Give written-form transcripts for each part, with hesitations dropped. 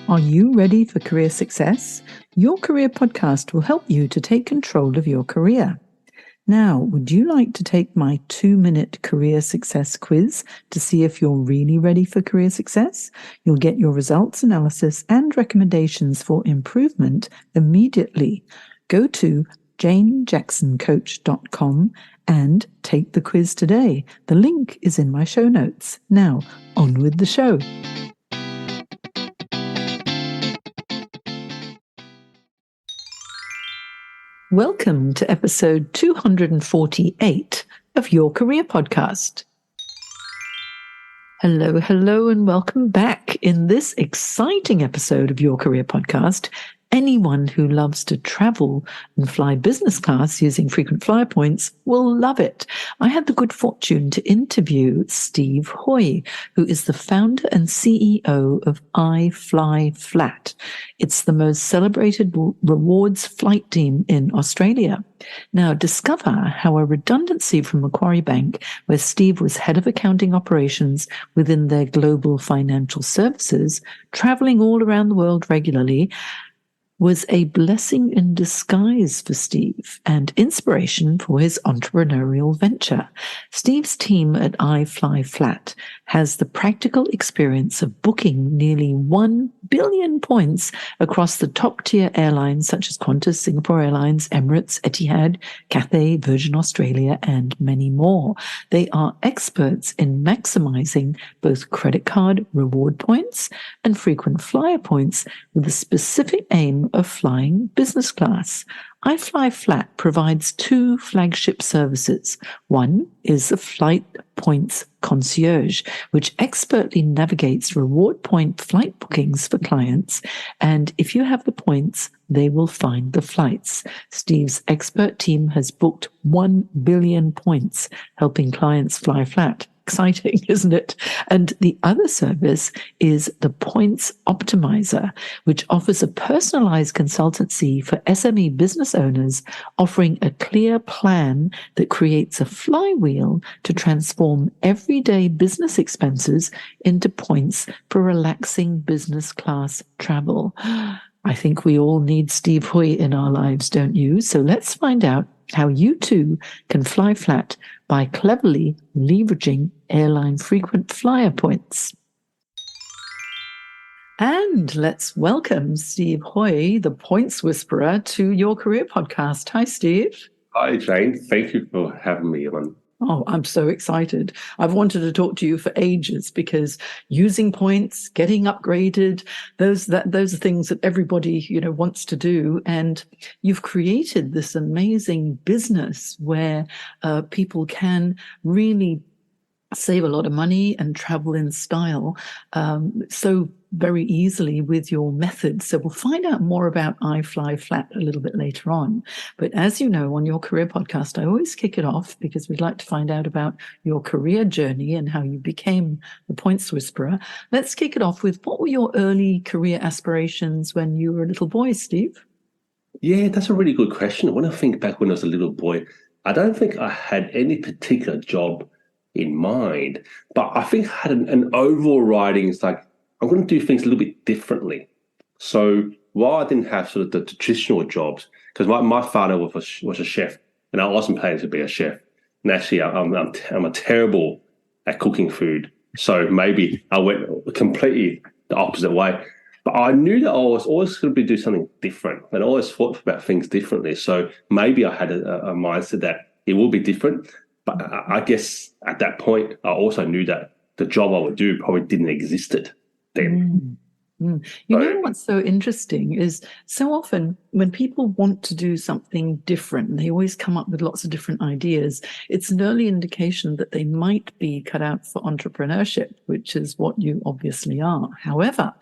Are you ready for career success? Your Career Podcast will help you to take control of your career. Now, would you like to take my 2-minute career success quiz to see if you're really ready for career success? You'll get your results, analysis, and recommendations for improvement immediately. Go to janejacksoncoach.com and take the quiz today. The link is in my show notes. Now, on with the show. Welcome to episode 248 of Your Career Podcast. Hello, and welcome back. In this exciting episode of Your Career Podcast, anyone who loves to travel and fly business class using frequent flyer points will love it. I had the good fortune to interview Steve Hui, who is the founder and CEO of IFLYFLAT. It's the most celebrated rewards flight team in Australia. Now, discover how a redundancy from Macquarie Bank, where Steve was head of accounting operations within their global financial services, traveling all around the world regularly, was a blessing in disguise for Steve and inspiration for his entrepreneurial venture. Steve's team at IFLYFLAT has the practical experience of booking nearly 1 billion points across the top-tier airlines such as Qantas, Singapore Airlines, Emirates, Etihad, Cathay, Virgin Australia, and many more. They are experts in maximising both credit card reward points and frequent flyer points with a specific aim of flying business class. IFLYFLAT provides 2 flagship services. One is the Flight Points Concierge, which expertly navigates reward point flight bookings for clients. And if you have the points, they will find the flights. Steve's expert team has booked 1 billion points, helping clients fly flat. Exciting, isn't it? And the other service is the Points Optimizer, which offers a personalized consultancy for SME business owners, offering a clear plan that creates a flywheel to transform everyday business expenses into points for relaxing business class travel. I think we all need Steve Hui in our lives, don't you? So let's find out how you too can fly flat by cleverly leveraging airline frequent flyer points. And let's welcome Steve Hui, the Points Whisperer, to Your Career Podcast. Hi, Steve. Hi, Jane. Thank you for having me on. Oh, I'm so excited. I've wanted to talk to you for ages because using points, getting upgraded, those are things that everybody, wants to do. And you've created this amazing business where people can really save a lot of money and travel in style so very easily with your methods. So we'll find out more about IFLYFLAT a little bit later on. But as you know, on Your Career Podcast, I always kick it off because we'd like to find out about your career journey and how you became the Points Whisperer. Let's kick it off with, what were your early career aspirations when you were a little boy, Steve? Yeah, that's a really good question. When I think back when I was a little boy, I don't think I had any particular job in mind, but I think I had an overriding, it's like, I'm going to do things a little bit differently. So while I didn't have sort of the traditional jobs, because my father was a chef, and I wasn't planning to be a chef. And actually, I'm terrible at cooking food. So maybe I went completely the opposite way. But I knew that I was always going to do something different, and I always thought about things differently. So maybe I had a mindset that it will be different. But I guess at that point, I also knew that the job I would do probably didn't exist then. You know what's so interesting is so often when people want to do something different, they always come up with lots of different ideas. It's an early indication that they might be cut out for entrepreneurship, which is what you obviously are. However,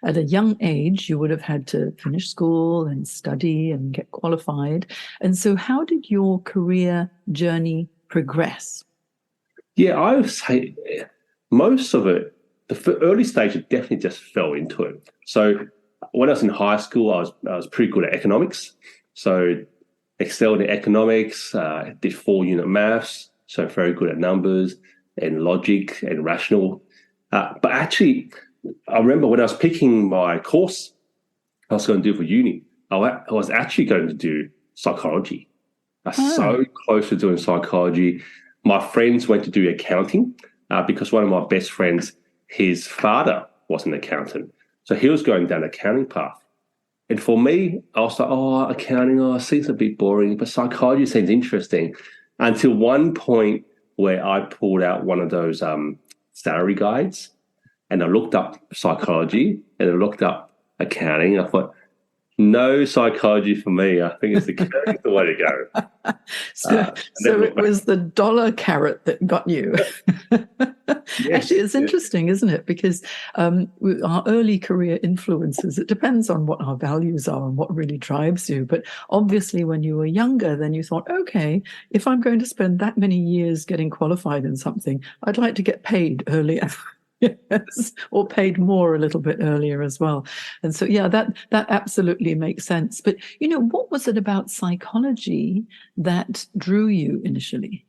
at a young age, you would have had to finish school and study and get qualified. And so how did your career journey progress? Yeah, I would say most of it, the early stage, it definitely just fell into it. So when I was in high school, I was pretty good at economics. So excelled in economics, did 4-unit maths, so very good at numbers and logic and rational. But actually, I remember when I was picking my course I was going to do for uni, I was actually going to do psychology. I was so close to doing psychology. My friends went to do accounting because one of my best friends, his father was an accountant. So he was going down the accounting path. And for me, I was like, accounting, seems a bit boring, but psychology seems interesting. Until one point where I pulled out one of those salary guides and I looked up psychology and I looked up accounting. I thought, no psychology for me. I think it's the way to go. So it was the dollar carrot that got you. Yes, actually, it's interesting, isn't it? Because our early career influences, it depends on what our values are and what really drives you. But obviously, when you were younger, then you thought, okay, if I'm going to spend that many years getting qualified in something, I'd like to get paid earlier. Yes, or paid more a little bit earlier as well. And so, yeah, that absolutely makes sense. But, what was it about psychology that drew you initially?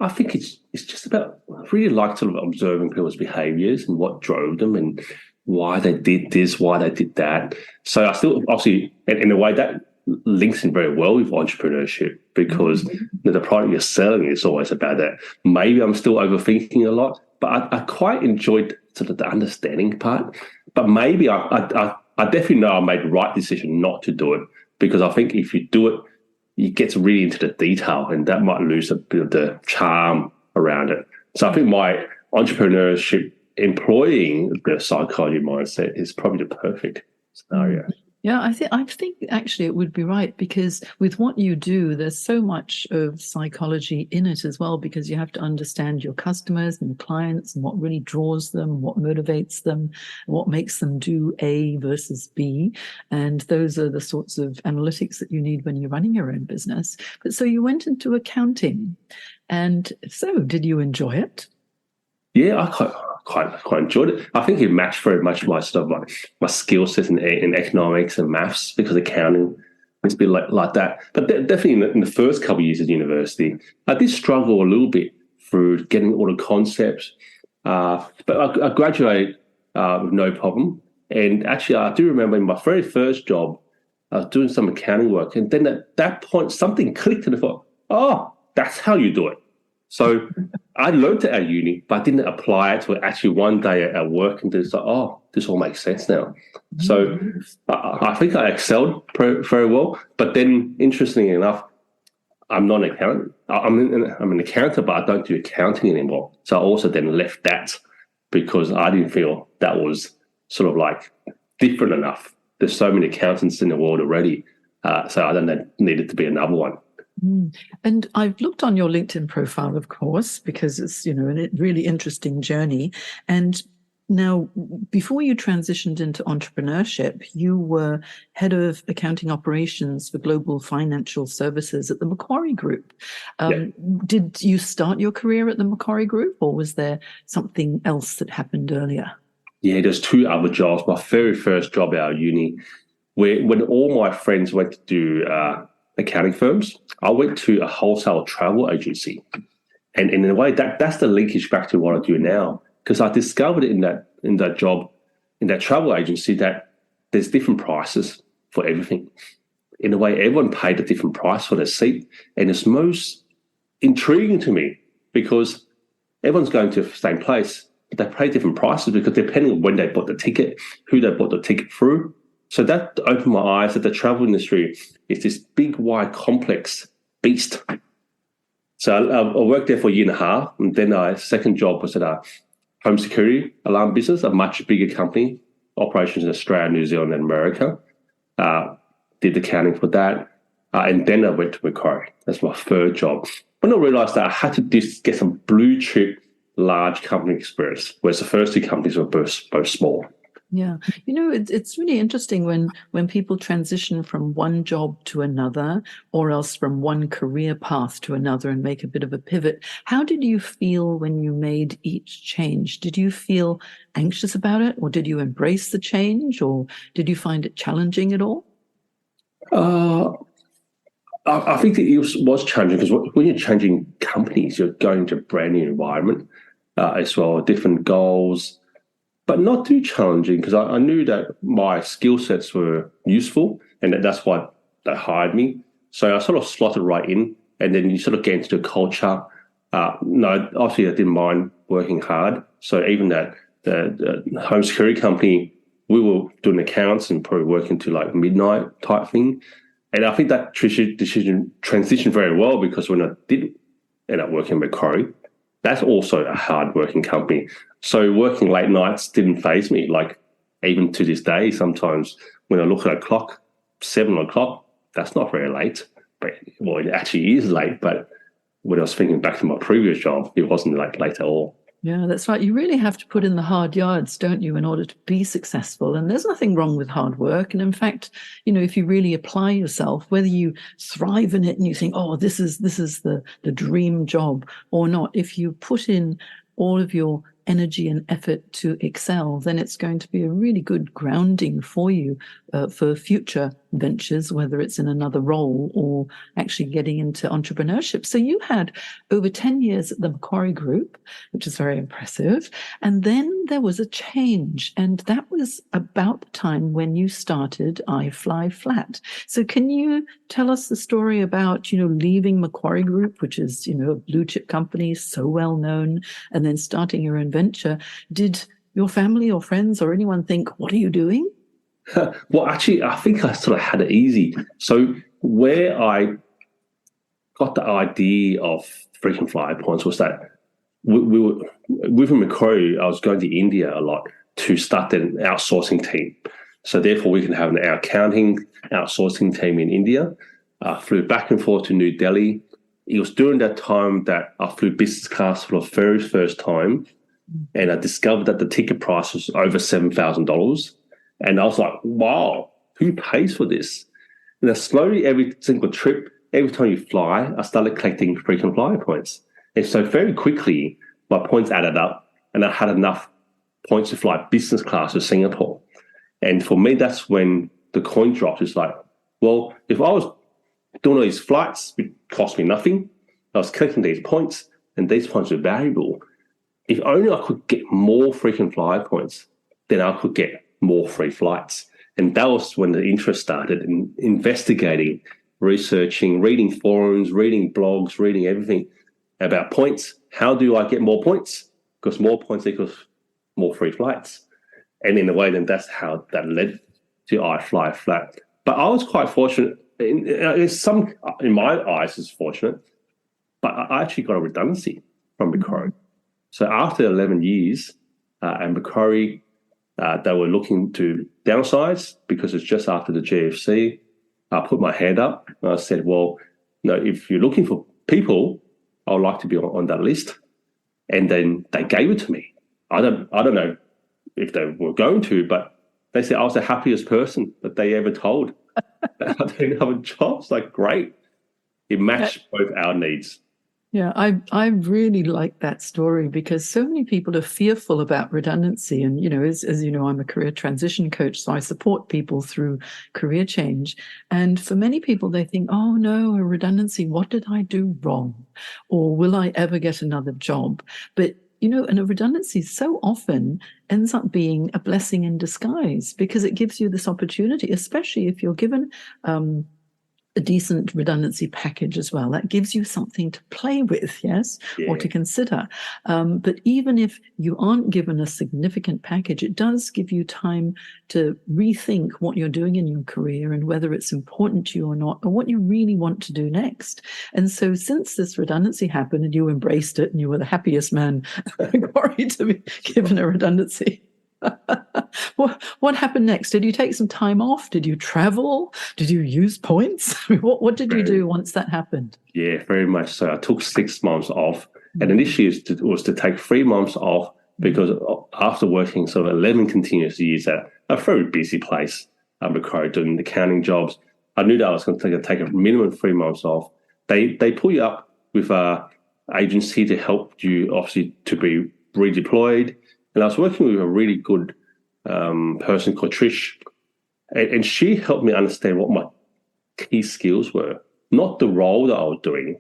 I think it's just about, I really like sort of observing people's behaviours and what drove them and why they did this, why they did that. So I still, obviously, in a way that links in very well with entrepreneurship because the product you're selling is always about that. Maybe I'm still overthinking a lot, but I quite enjoyed sort of the understanding part. But maybe I definitely know I made the right decision not to do it because I think if you do it, you get really into the detail and that might lose a bit of the charm around it. So I think my entrepreneurship employing the psychology mindset is probably the perfect scenario. Yeah, I think actually it would be right because with what you do, there's so much of psychology in it as well because you have to understand your customers and clients and what really draws them, what motivates them, what makes them do A versus B. And those are the sorts of analytics that you need when you're running your own business. But so you went into accounting. And so did you enjoy it? Yeah, I quite enjoyed it. I think it matched very much my sort of my skill set in economics and maths because accounting is a bit like that. But definitely in the first couple of years at university, I did struggle a little bit through getting all the concepts. But I graduated with no problem. And actually, I do remember in my very first job, I was doing some accounting work. And then at that point, something clicked and I thought, that's how you do it. So I learned it at uni, but I didn't apply it to actually one day at work and it's like, this all makes sense now. So I think I excelled very well. But then, interestingly enough, I'm not an accountant. I'm an accountant, but I don't do accounting anymore. So I also then left that because I didn't feel that was sort of like different enough. There's so many accountants in the world already. So I don't know, needed to be another one. And I've looked on your LinkedIn profile, of course, because it's, a really interesting journey. And now, before you transitioned into entrepreneurship, you were head of accounting operations for global financial services at the Macquarie Group. Did you start your career at the Macquarie Group, or was there something else that happened earlier? Yeah, there's two other jobs. My very first job out of uni, when all my friends went to do accounting firms, I went to a wholesale travel agency. And in a way, that's the linkage back to what I do now. Because I discovered in that job, in that travel agency, that there's different prices for everything. In a way, everyone paid a different price for their seat. And it's most intriguing to me because everyone's going to the same place, but they pay different prices because depending on when they bought the ticket, who they bought the ticket through. So that opened my eyes that the travel industry is this big, wide, complex beast. So I worked there for a year and a half, and then my second job was at a home security alarm business, a much bigger company, operations in Australia, New Zealand, and America. Did accounting for that, and then I went to Macquarie. That's my third job. When I realised that I had to get some blue chip, large company experience, whereas the first two companies were both small. Yeah. It's really interesting when people transition from one job to another or else from one career path to another and make a bit of a pivot. How did you feel when you made each change? Did you feel anxious about it, or did you embrace the change, or did you find it challenging at all? I think that it was challenging because when you're changing companies, you're going to a brand new environment as well, different goals. but not too challenging because I knew that my skill sets were useful and that's why they hired me. So I sort of slotted right in, and then you sort of get into the culture. No, obviously I didn't mind working hard. So even that the home security company, we were doing accounts and probably working to like midnight type thing. And I think that decision transitioned very well because when I did end up working at Macquarie, that's also a hard working company. So working late nights didn't faze me. Like even to this day, sometimes when I look at a clock, 7 o'clock, that's not very late. But well, it actually is late. But when I was thinking back to my previous job, it wasn't like late at all. Yeah, that's right. You really have to put in the hard yards, don't you, in order to be successful. And there's nothing wrong with hard work. And in fact, if you really apply yourself, whether you thrive in it and you think, oh, this is the dream job or not, if you put in all of your energy and effort to excel, then it's going to be a really good grounding for you for future ventures, whether it's in another role or actually getting into entrepreneurship. So you had over 10 years at the Macquarie Group, which is very impressive. And then there was a change, and that was about the time when you started IFLYFLAT. So can you tell us the story about, leaving Macquarie Group, which is, a blue chip company, so well known, and then starting your own venture? Did your family or friends or anyone think, what are you doing? Well, actually, I think I sort of had it easy. So where I got the idea of frequent flyer points was that we were within Macquarie. I was going to India a lot to start an outsourcing team. So therefore, we can have an accounting outsourcing team in India. I flew back and forth to New Delhi. It was during that time that I flew business class for the very first time, and I discovered that the ticket price was over $7,000. And I was like, wow, who pays for this? And then slowly, every single trip, every time you fly, I started collecting frequent flyer points. And so very quickly, my points added up, and I had enough points to fly business class to Singapore. And for me, that's when the coin dropped. It's like, well, if I was doing all these flights, it cost me nothing. I was collecting these points, and these points were valuable. If only I could get more frequent flyer points, then I could get more free flights. And that was when the interest started in investigating, researching, reading forums, reading blogs, reading everything about points. How do I get more points? Because more points equals more free flights. And in a way, then that's how that led to IFLYFLAT. But I was quite fortunate. In my eyes, it's fortunate. But I actually got a redundancy from Macquarie. So after 11 years at Macquarie, they were looking to downsize because it's just after the GFC. I put my hand up and I said, well, if you're looking for people, I would like to be on that list. And then they gave it to me. I don't know if they were going to, but they said I was the happiest person that they ever told. I didn't have a job. It's like, great. It matched both our needs. Yeah, I really like that story because so many people are fearful about redundancy. And, as you know, I'm a career transition coach, so I support people through career change. And for many people, they think, oh, no, a redundancy, what did I do wrong? Or will I ever get another job? But and a redundancy so often ends up being a blessing in disguise because it gives you this opportunity, especially if you're given a decent redundancy package as well. That gives you something to play with, yes, yeah, or to consider. But even if you aren't given a significant package, it does give you time to rethink what you're doing in your career and whether it's important to you or not, or what you really want to do next. And so since this redundancy happened and you embraced it and you were the happiest man to be given a redundancy, what happened next? Did you take some time off? Did you travel? Did you use points? What did you do once that happened? Yeah, very much so. I took 6 months off. And initially it was to take 3 months off because after working sort of 11 continuous years at a very busy place, Macquarie, doing accounting jobs, I knew that I was going to take a minimum 3 months off. They pull you up with an agency to help you, obviously, to be redeployed. And I was working with a really good person called Trish, and she helped me understand what my key skills were, not the role that I was doing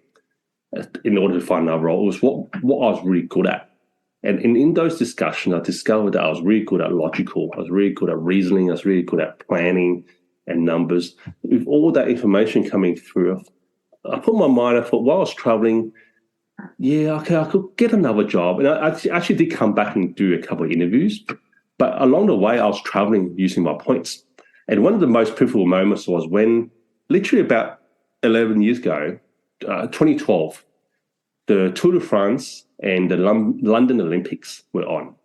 in order to find another role. It was what I was really good at. And in those discussions, I discovered that I was really good at logical. I was really good at reasoning. I was really good at planning and numbers. With all that information coming through, I put my mind, I thought, while I was traveling, yeah, okay, I could get another job. And I actually did come back and do a couple of interviews. But along the way, I was traveling using my points. And one of the most pivotal moments was when, literally about 11 years ago, 2012, the Tour de France and the London Olympics were on.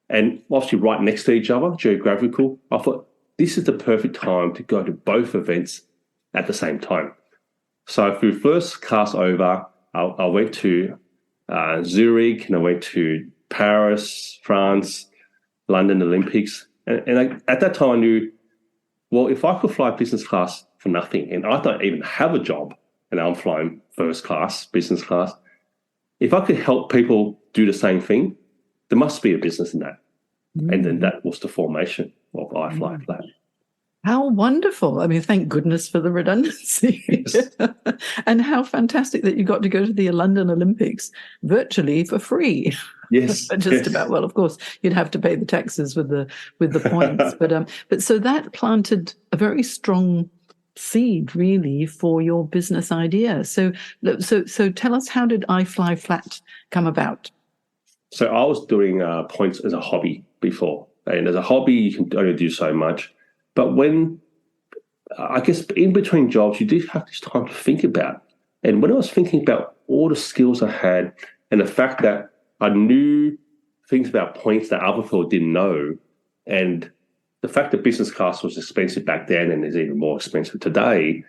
And obviously right next to each other, geographical, I thought, this is the perfect time to go to both events at the same time. So for first class over, I went to Zurich, and I went to Paris, France, London Olympics. And at that time I knew, well, if I could fly business class for nothing, and I don't even have a job, and I'm flying first class, business class, if I could help people do the same thing, there must be a business in that. Mm. And then that was the formation of IFLYFLAT. How wonderful. I mean, thank goodness for the redundancy. Yes. And how fantastic that you got to go to the London Olympics virtually for free. Yes. Just about. Well, of course, you'd have to pay the taxes with the points. But so that planted a very strong seed, really, for your business idea. So tell us, how did IFLYFLAT come about? So I was doing points as a hobby before. And as a hobby, you can only do so much. But when, I guess, in between jobs, you do have this time to think about. And when I was thinking about all the skills I had and the fact that I knew things about points that other people didn't know, and the fact that business class was expensive back then and is even more expensive today,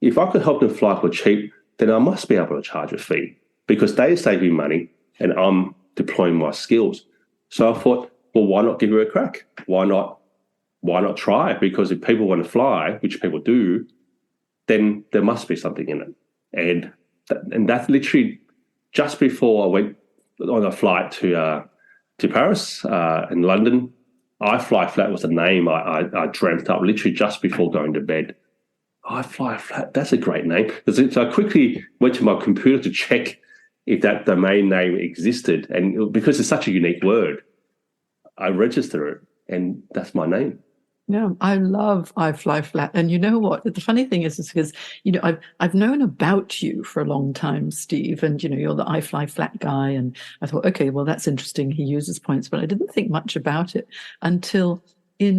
if I could help them fly for cheap, then I must be able to charge a fee because they save me money and I'm deploying my skills. So I thought, well, why not give it a crack? Why not try? Because if people want to fly, which people do, then there must be something in it. And that's literally just before I went on a flight to Paris and London. IFLYFLAT was the name I dreamt up literally just before going to bed. IFLYFLAT, that's a great name. So I quickly went to my computer to check if that domain name existed. And because it's such a unique word, I registered it, and that's my name. Yeah, I love IFLYFLAT. And you know what? The funny thing is because, I've known about you for a long time, Steve, and, you're the IFLYFLAT guy. And I thought, okay, well, that's interesting. He uses points, but I didn't think much about it until it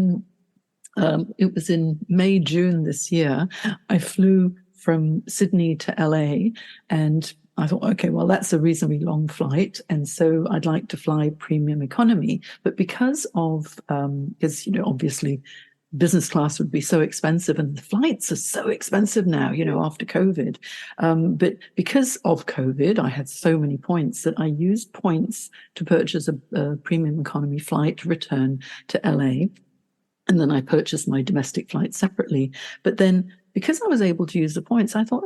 was in May, June this year. I flew from Sydney to LA, and I thought, okay, well, that's a reasonably long flight. And so I'd like to fly premium economy. But because obviously business class would be so expensive, and the flights are so expensive now, after COVID. But because of COVID, I had so many points that I used points to purchase a premium economy flight return to LA. And then I purchased my domestic flight separately. But then, because I was able to use the points, I thought,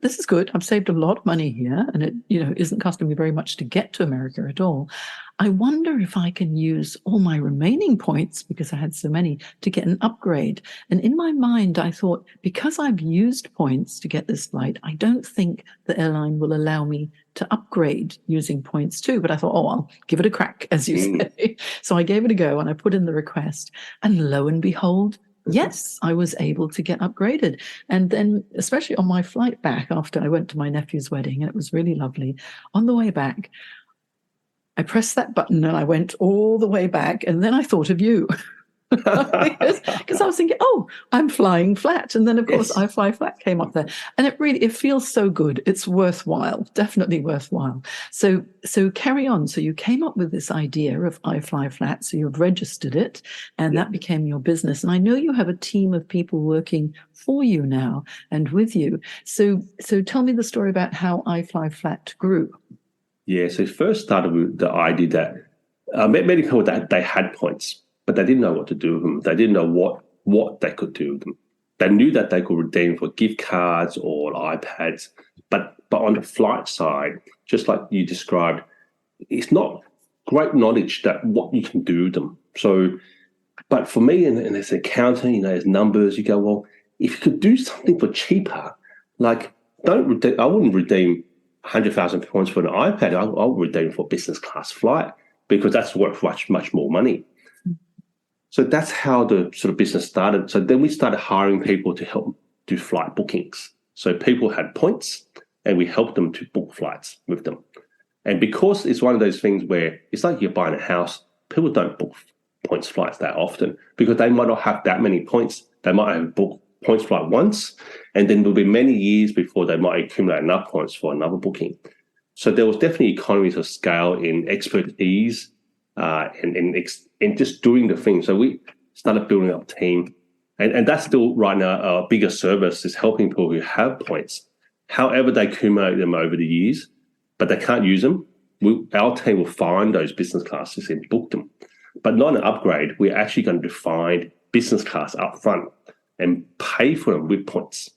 this is good. I've saved a lot of money here, and it, isn't costing me very much to get to America at all. I wonder if I can use all my remaining points, because I had so many, to get an upgrade. And in my mind, I thought, because I've used points to get this flight, I don't think the airline will allow me to upgrade using points too. But I thought, I'll give it a crack, as you say. So I gave it a go, and I put in the request, and lo and behold, yes, I was able to get upgraded. And then, especially on my flight back, after I went to my nephew's wedding, and it was really lovely, on the way back, I pressed that button and I went all the way back, and then I thought of you. Because I was thinking, I'm flying flat. And then, of course, yes, IFLYFLAT came up there. And it feels so good. It's worthwhile, definitely worthwhile. So carry on. So you came up with this idea of IFLYFLAT. So you've registered it, and that became your business. And I know you have a team of people working for you now and with you. So tell me the story about how IFLYFLAT grew. Yeah, so it first started with the idea that many people that they had points, but they didn't know what to do with them. They didn't know what they could do with them. They knew that they could redeem for gift cards or iPads, but on the flight side, just like you described, it's not great knowledge that what you can do with them. So, but for me, and as an accountant, as numbers, you go, well, if you could do something for cheaper, like I wouldn't redeem 100,000 points for an iPad. I'll redeem for a business class flight. because that's worth much, much more money. So that's how the sort of business started. So then we started hiring people to help do flight bookings. So people had points and we helped them to book flights with them. And because it's one of those things where it's like you're buying a house, people don't book points flights that often because they might not have that many points. They might have booked points flight once, and then there'll be many years before they might accumulate enough points for another booking. So there was definitely economies of scale in expertise and just doing the thing. So we started building up a team. And that's still right now our biggest service is helping people who have points. However, they accumulate them over the years, but they can't use them. Our team will find those business classes and book them. But not an upgrade. We're actually going to find business class up front and pay for them with points.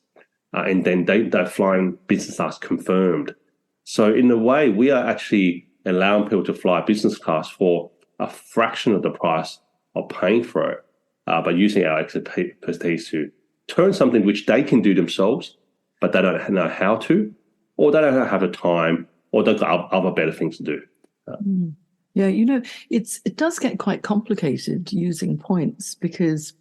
And then they're flying business class confirmed. So in a way, we are actually allowing people to fly business class for a fraction of the price of paying for it by using our expertise to turn something which they can do themselves, but they don't know how to, or they don't have the time, or they've got other better things to do. Yeah, it does get quite complicated using points because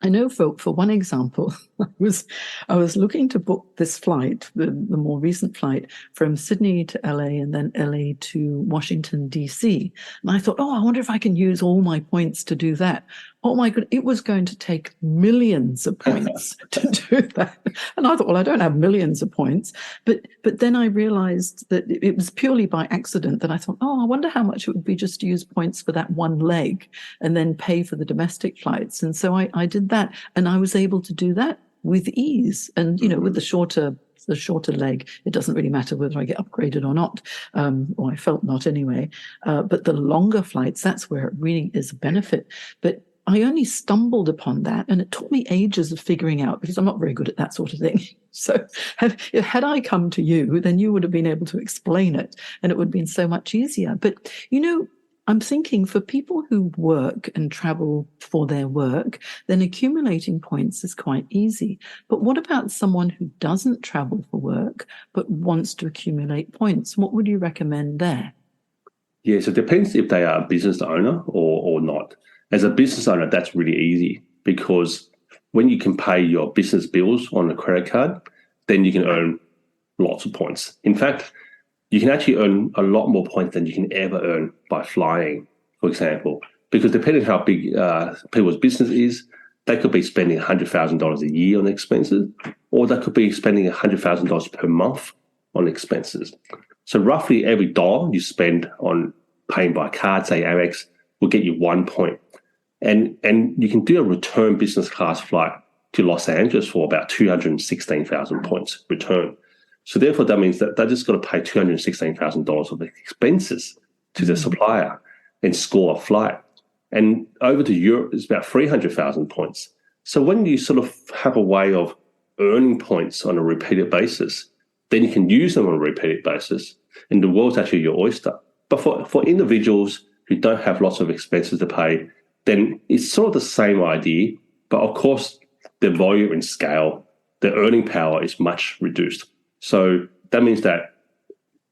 I know for one example, I was looking to book this flight, the more recent flight from Sydney to LA and then LA to Washington, DC. And I thought, I wonder if I can use all my points to do that. Oh my God, it was going to take millions of points to do that. And I thought, well, I don't have millions of points. But then I realized that it was purely by accident that I thought, I wonder how much it would be just to use points for that one leg and then pay for the domestic flights. And so I did that, and I was able to do that with ease. And, with the shorter leg, it doesn't really matter whether I get upgraded or not, or I felt not anyway. But the longer flights, that's where it really is a benefit. But I only stumbled upon that, and it took me ages of figuring out because I'm not very good at that sort of thing. So had I come to you, then you would have been able to explain it, and it would have been so much easier. But, I'm thinking for people who work and travel for their work, then accumulating points is quite easy. But what about someone who doesn't travel for work but wants to accumulate points? What would you recommend there? Yeah, so it depends if they are a business owner or not. As a business owner, that's really easy because when you can pay your business bills on a credit card, then you can earn lots of points. In fact, you can actually earn a lot more points than you can ever earn by flying, for example, because depending on how big people's business is, they could be spending $100,000 a year on expenses, or they could be spending $100,000 per month on expenses. So roughly every dollar you spend on paying by card, say Amex, will get you 1 point. And you can do a return business class flight to Los Angeles for about 216,000 points return. So therefore, that means that they just got to pay $216,000 of expenses to the supplier and score a flight. And over to Europe, it's about 300,000 points. So when you sort of have a way of earning points on a repeated basis, then you can use them on a repeated basis, and the world's actually your oyster. But for individuals who don't have lots of expenses to pay, then it's sort of the same idea, but of course, the volume and scale, the earning power is much reduced. So that means that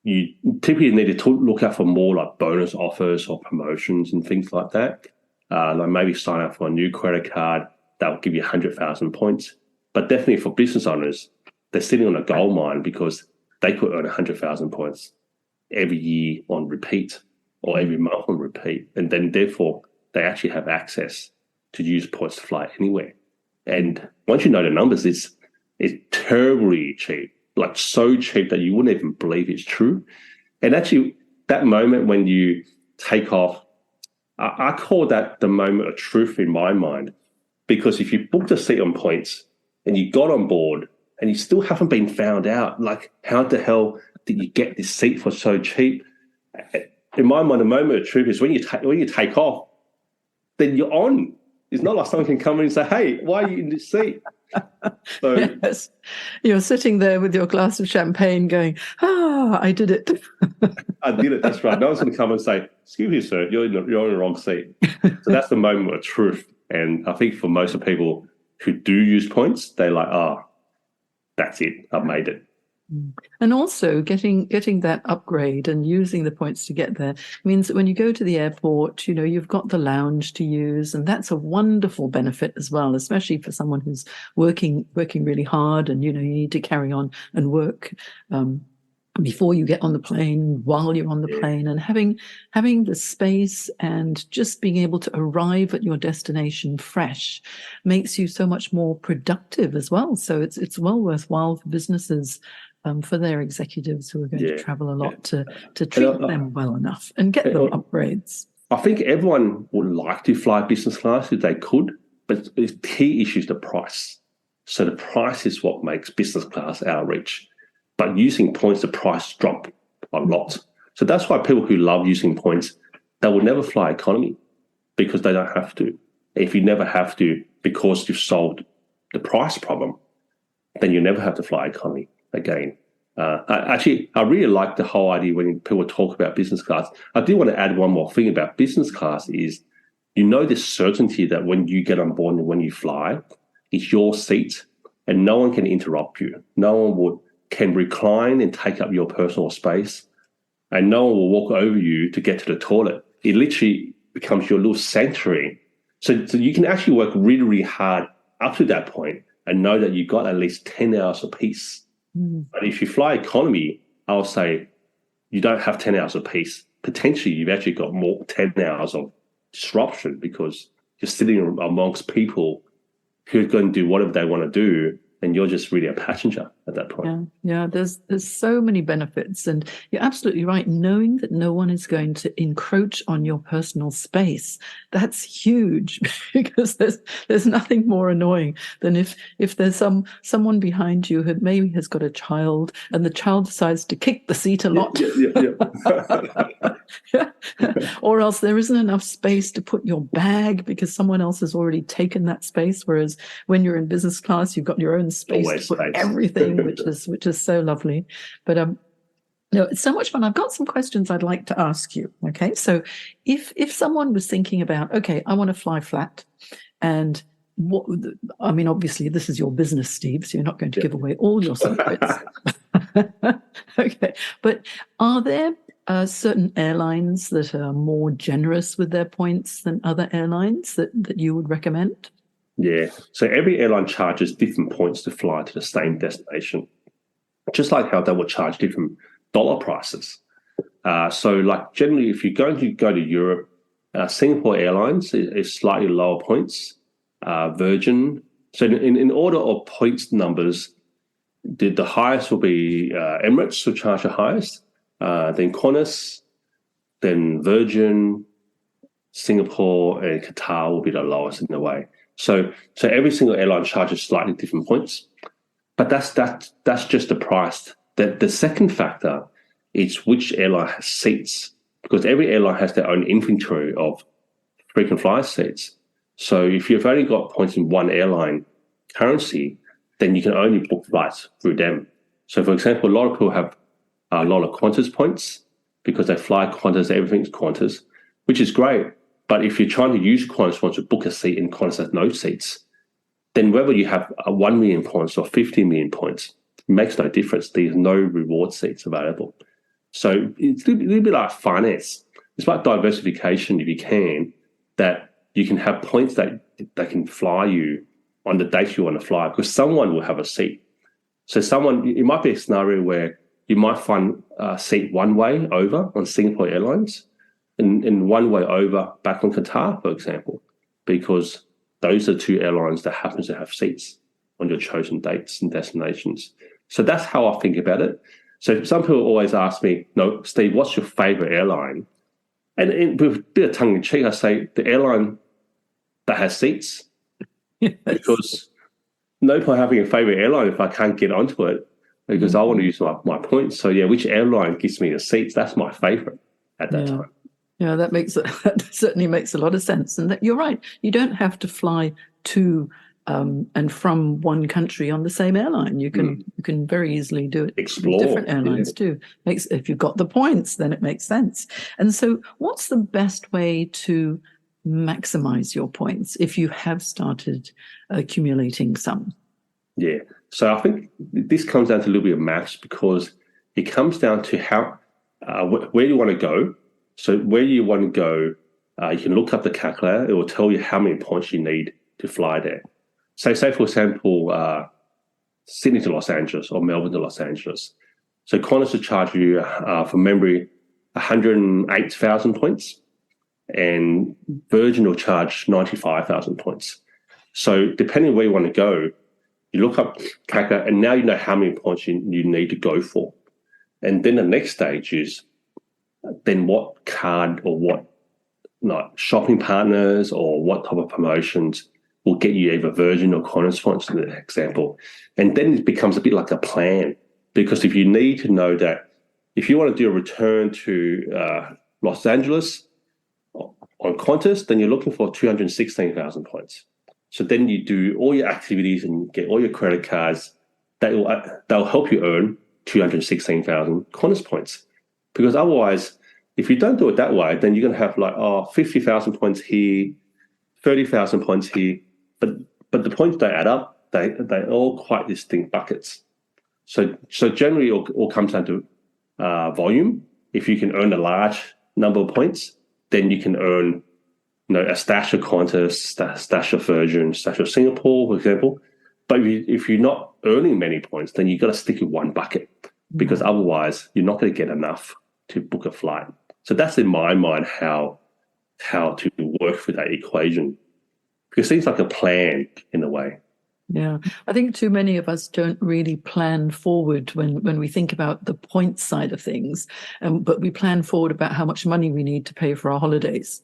you typically need to look out for more like bonus offers or promotions and things like that. Like maybe sign up for a new credit card that will give you 100,000 points. But definitely for business owners, they're sitting on a gold mine because they could earn 100,000 points every year on repeat or every month on repeat. And then therefore, they actually have access to use points to fly anywhere. And once you know the numbers, it's terribly cheap. Like so cheap that you wouldn't even believe it's true. And actually, that moment when you take off, I call that the moment of truth in my mind, because if you booked a seat on points and you got on board and you still haven't been found out, like how the hell did you get this seat for so cheap? In my mind, the moment of truth is when you take off, then you're on. It's not like someone can come in and say, "Hey, why are you in this seat?" So, yes, you're sitting there with your glass of champagne going, I did it. I did it, that's right. No one's going to come and say, "Excuse me, sir, you're in the wrong seat." So that's the moment of truth. And I think for most of the people who do use points, they're like, that's it, I've made it. And also getting that upgrade and using the points to get there means that when you go to the airport, you've got the lounge to use, and that's a wonderful benefit as well, especially for someone who's working really hard, and you need to carry on and work before you get on the plane, while you're on the plane, and having the space and just being able to arrive at your destination fresh makes you so much more productive as well. So it's well worthwhile for businesses, for their executives who are going to travel a lot, to treat them well enough and get them upgrades. I think everyone would like to fly business class if they could, but the key issue is the price. So the price is what makes business class out of reach. But using points, the price drop a lot. So that's why people who love using points, they will never fly economy because they don't have to. If you never have to because you've solved the price problem, then you never have to fly economy again. I really like the whole idea when people talk about business class. I do want to add one more thing about business class is, this certainty that when you get on board and when you fly, it's your seat and no one can interrupt you. No one can recline and take up your personal space, and no one will walk over you to get to the toilet. It literally becomes your little sanctuary. So you can actually work really, really hard up to that point and know that you've got at least 10 hours apiece. But if you fly economy, I'll say you don't have 10 hours apiece. Potentially, you've actually got more 10 hours of disruption because you're sitting amongst people who are going to do whatever they want to do, and you're just really a passenger at that point. Yeah. There's so many benefits, and you're absolutely right. Knowing that no one is going to encroach on your personal space, that's huge, because there's nothing more annoying than if there's someone behind you who maybe has got a child, and the child decides to kick the seat a lot. Or else there isn't enough space to put your bag because someone else has already taken that space. Whereas when you're in business class, you've got your own space to put everything, which is so lovely. But it's so much fun. I've got some questions I'd like to ask you. Okay, so if someone was thinking about, okay, I want to fly flat, and obviously this is your business, Steve, so you're not going to give away all your secrets. Okay, but are there certain airlines that are more generous with their points than other airlines that you would recommend? Yeah, so every airline charges different points to fly to the same destination, just like how they will charge different dollar prices. So like generally, if you're going to go to Europe, Singapore Airlines is slightly lower points, Virgin. So in order of points numbers, the highest will be Emirates will charge the highest, then Qantas, then Virgin, Singapore, and Qatar will be the lowest in a way. So every single airline charges slightly different points, but that's just the price. The second factor is which airline has seats, because every airline has their own inventory of frequent flyer seats. So if you've only got points in one airline currency, then you can only book flights through them. So for example, a lot of people have a lot of Qantas points because they fly Qantas, everything's Qantas, which is great. But if you're trying to use Qantas once to book a seat and Qantas has no seats, then whether you have 1 million points or 50 million points, it makes no difference. There's no reward seats available. So it's a little bit like finance. It's like diversification, if you can, that you can have points that can fly you on the dates you want to fly, because someone will have a seat. So it might be a scenario where you might find a seat one way over on Singapore Airlines and one way over back on Qatar, for example, because those are two airlines that happen to have seats on your chosen dates and destinations. So that's how I think about it. So some people always ask me, no, Steve, what's your favorite airline? And with a bit of tongue in cheek, I say the airline that has seats. Yes. Because no point having a favorite airline if I can't get onto it, because I want to use my points. So yeah, which airline gives me the seats? That's my favorite at that time. Yeah, that certainly makes a lot of sense. And that you're right. You don't have to fly to and from one country on the same airline. You can very easily do it. Explore with different airlines too. If you've got the points, then it makes sense. And so, what's the best way to maximize your points if you have started accumulating some? Yeah. So I think this comes down to a little bit of maths, because it comes down to how where you want to go. So where you want to go, you can look up the calculator. It will tell you how many points you need to fly there. So say for example, Sydney to Los Angeles or Melbourne to Los Angeles. So Qantas will charge you, from memory, 108,000 points, and Virgin will charge 95,000 points. So depending on where you want to go, you look up calculator, and now you know how many points you need to go for. And then the next stage is then what card or what shopping partners or what type of promotions will get you either Virgin or Qantas points, for example. And then it becomes a bit like a plan, because if you need to know that if you want to do a return to Los Angeles on Qantas, then you're looking for 216,000 points. So then you do all your activities and get all your credit cards. They'll help you earn 216,000 Qantas points. Because otherwise, if you don't do it that way, then you're going to have 50,000 points here, 30,000 points here. But the points don't add up. They all quite distinct buckets. So generally, it all comes down to volume. If you can earn a large number of points, then you can earn a stash of Qantas, stash of Virgin, stash of Singapore, for example. But if you're not earning many points, then you've got to stick with one bucket, because otherwise you're not going to get enough to book a flight. So that's in my mind how to work with that equation, because it seems like a plan in a way. Yeah, I think too many of us don't really plan forward when we think about the points side of things, but we plan forward about how much money we need to pay for our holidays.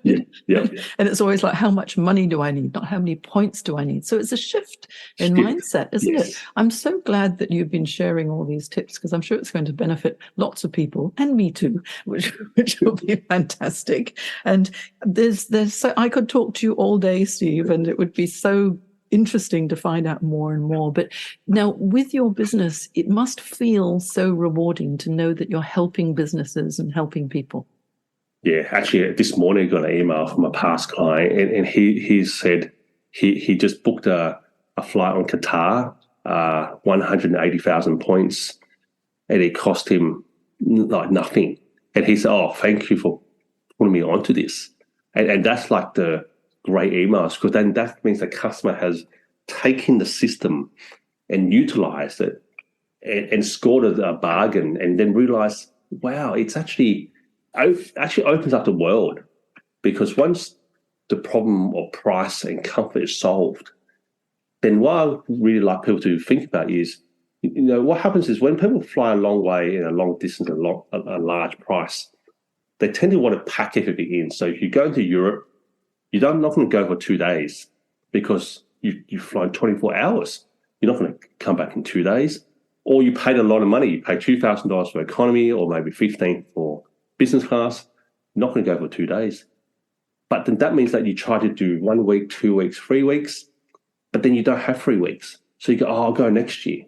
Yeah. And it's always like, how much money do I need, not how many points do I need? So it's a shift in mindset, isn't it? I'm so glad that you've been sharing all these tips, because I'm sure it's going to benefit lots of people, and me too, which will be fantastic. And there's so I could talk to you all day, Steve, and it would be so interesting to find out more and more. But now with your business, it must feel so rewarding to know that you're helping businesses and helping people. Yeah, actually, this morning I got an email from a past client, and he said he just booked a flight on Qatar, 180,000 points, and it cost him like nothing. And he said, "Oh, thank you for putting me onto this." And that's like the great emails, because then that means the customer has taken the system and utilized it and scored a bargain, and then realized, wow, it's actually opens up the world. Because once the problem of price and comfort is solved, then what I really like people to think about is, what happens is when people fly a long way in a long distance, a large price, they tend to want to pack everything in. So if you go into Europe, you're not going to go for 2 days, because you've flown 24 hours. You're not going to come back in 2 days. Or you paid a lot of money. You paid $2,000 for economy, or maybe $15,000 for business class. You're not going to go for 2 days. But then that means that you try to do 1 week, 2 weeks, 3 weeks, but then you don't have 3 weeks. So you go, I'll go next year,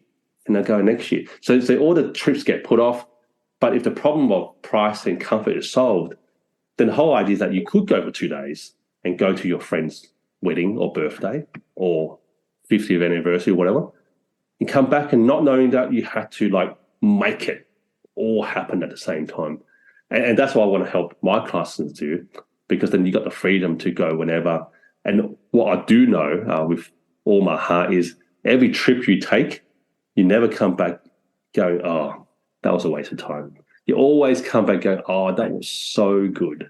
and I'll go next year. So all the trips get put off. But if the problem of price and comfort is solved, then the whole idea is that you could go for 2 days and go to your friend's wedding or birthday or 50th anniversary or whatever, and come back and not knowing that you had to make it all happen at the same time. And that's what I want to help my customers do, because then you got the freedom to go whenever. And what I do know with all my heart is every trip you take, you never come back going, oh, that was a waste of time. You always come back going, oh, that was so good.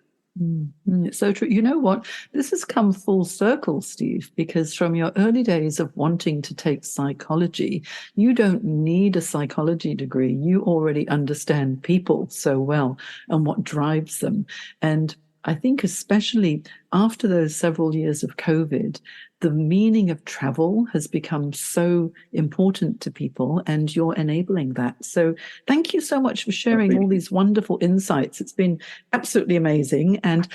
It's so true. You know what? This has come full circle, Steve, because from your early days of wanting to take psychology, you don't need a psychology degree. You already understand people so well and what drives them. And I think especially after those several years of COVID, the meaning of travel has become so important to people, and you're enabling that. So thank you so much for sharing all these wonderful insights. It's been absolutely amazing. And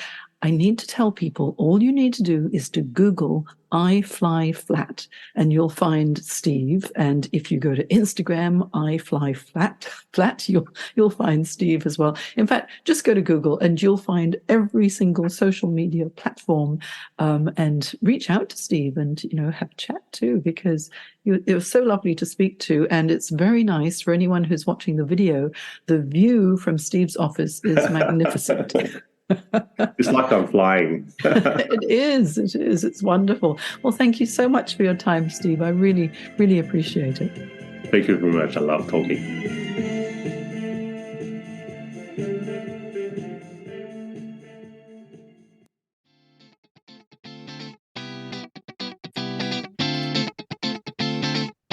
I need to tell people, all you need to do is to Google IFLYFLAT, and you'll find Steve. And if you go to Instagram, IFLYFLAT, you'll find Steve as well. In fact, just go to Google and you'll find every single social media platform, and reach out to Steve. Steve, and have a chat too, because it was so lovely to speak to, and it's very nice for anyone who's watching the video. The view from Steve's office is magnificent. It's like I'm flying. It is. It's wonderful. Well, thank you so much for your time, Steve. I really, really appreciate it. Thank you very much. I love talking.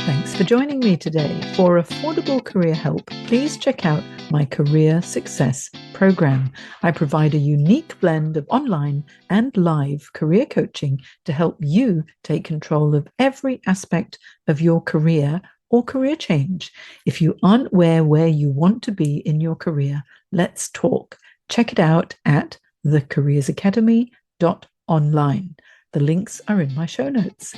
Thanks for joining me today. For affordable career help, please check out my Career Success Program. I provide a unique blend of online and live career coaching to help you take control of every aspect of your career or career change. If you aren't where you want to be in your career, let's talk. Check it out at thecareersacademy.online. The links are in my show notes.